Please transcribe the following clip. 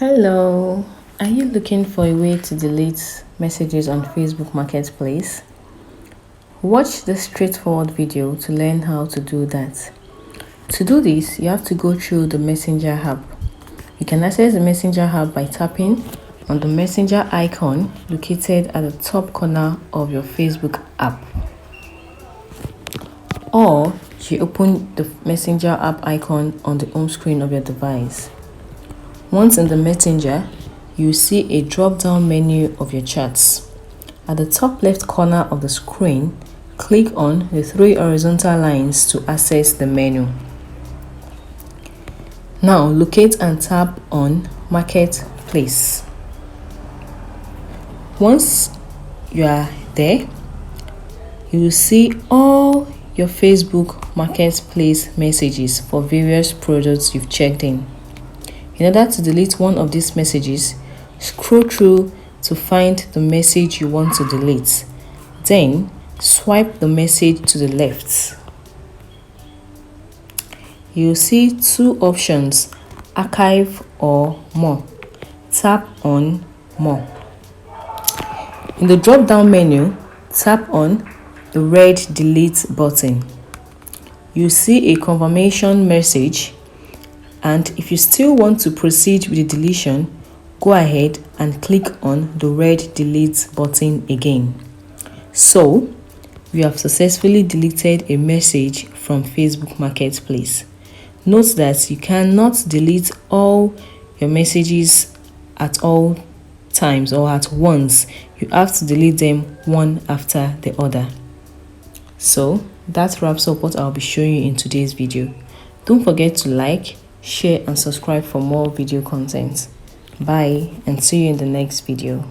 Hello, are you looking for a way to delete messages on Facebook Marketplace? Watch this straightforward video to learn how to do that. To do this, you have to go through the Messenger app. You can access the Messenger app by tapping on the Messenger icon located at the top corner of your Facebook app. Or you open the Messenger app icon on the home screen of your device. Once in the Messenger, you see a drop-down menu of your chats. At the top left corner of the screen, click on the three horizontal lines to access the menu. Now locate and tap on Marketplace. Once you are there, you will see all your Facebook Marketplace messages for various products you've checked in. In order to delete one of these messages, scroll through to find the message you want to delete. Then, swipe the message to the left. You'll see two options, Archive or More. Tap on More. In the drop-down menu, tap on the red Delete button. You see a confirmation message, and if you still want to proceed with the deletion, go ahead and click on the red Delete button again. So, we have successfully deleted a message from Facebook Marketplace. Note that you cannot delete all your messages at all times or at once. You have to delete them one after the other. So, that wraps up what I'll be showing you in today's video. Don't forget to like, share and subscribe for more video content. Bye and see you in the next video.